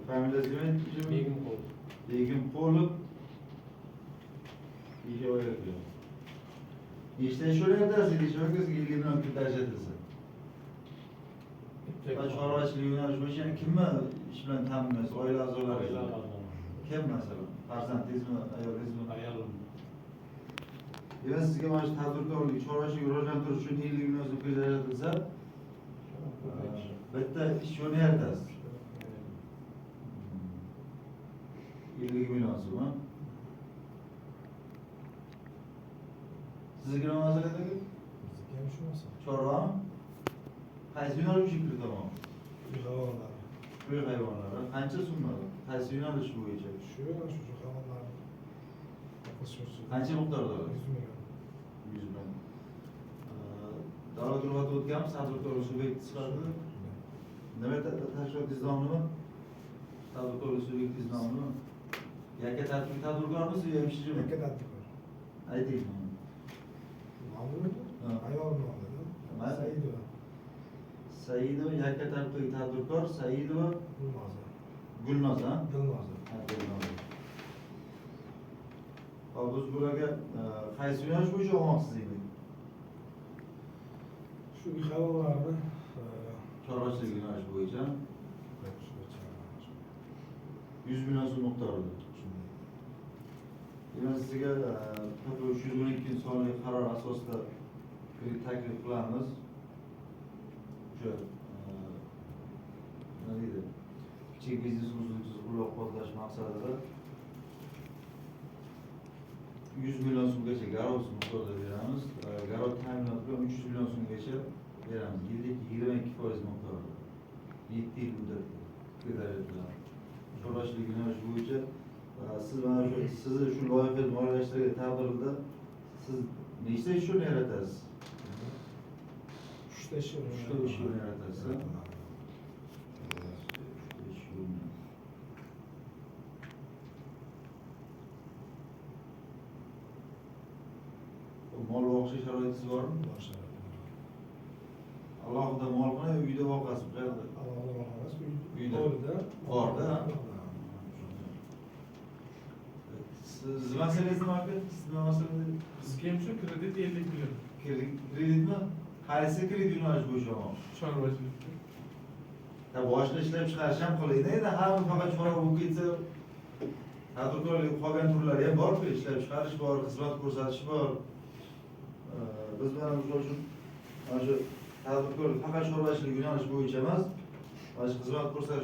Familiyasi nima aytdingiz? Begimqul. Begimqulov. İşe o yapıyor. İşte şöyle yaparsın, iş bakıyorsun ki ilgili bir tercih edesin. Çorbaçılık yöneliş yani kim mi iş bilen tanımaz, oila azorlar. Kim mesela? Farzandizmi, ayolizmi? Ayolum. Ben sizge maaş tadbirkorlik, çorbaçılık rivojlantirish uchun ilgili o'zi ko'zlatilsa, bitta ish yo'lini yaratasiz. 50 million so'm. Sizga nima masala edi? Bizga ham shu masala. Chorvami? Qaysi yo'nalish uchun kiritaman? Hayvonlar. Uy hayvonlari qancha so'mlari? Qaysi yo'nalish bo'yicha? Shu hayvonlar. Qancha miqdorda? 100 million. 100 million. Davlat ro'yxati o'tganmi? Tadbirkorlik subyekti sifatida? Nima tashkilot nomimi? Tadbirkorlik subyekti nomimi? Yakka tadbirkormisiz yo hemshirimi? Yakka tadbirkor. Ayting. Nomimi? Ayol nomida. Saidova. Saidova yakka tadbirkor Saidova Gulnoza. Gulnoza. Dilnoza. Ha, Gulnoza. Hop, biz bularga qaysi yo'nalish bo'yicha olmoqsiz edik? Shu hayvonlarni Chorvachilik yo'nalishi bo'yicha 100 million so'm miqdorida. Demak, sizga tabii 312 sonli qaror asosida kredit taklif qilamiz. O'sha nima deydi? Kichik biznes uzluksiz qo'llab-quvvatlash maqsadida 100 million so'mgacha garov miqdorida beramiz. Garov ta'minoti bilan 300 million so'mgacha beramiz. Yillik 22% miqdorida. 7 yil muddatda kredit bilan. Chorvachilik yo'nalishi bo'yicha siz mana sizni shu loyihani moliyalashtirgan taqdirda siz nechta ish o'rni yaratasiz? 3 ta ish o'rni. 3 ta ish o'rni yaratasiz. Mol boqish sharoitingiz bormi? Alohida molxona uyda boqasiz, qayerda? Alohida molxonasi Uyda. Hovlida. Borda. Siz masalangiz nima aka? Siz nima masalangiz? Bizga ham shu kredit 50 million. Kreditmi? Qaysi kredit yo'nalishi bo'yicha olmoq? Chorvachilik. Ya boshqa ishlab chiqarish ham qilaydi. Endi hamma faqat chorva bo'lib ketsa, tadbirkorlik qolgan turlari ham bor-ku, ishlab chiqarish bor, xizmat ko'rsatish bor. Biz mana o'sha uchun mana shu tadbirkorlik faqat chorvachilik yo'nalishi bo'yicha emas, mana shu xizmat ko'rsatish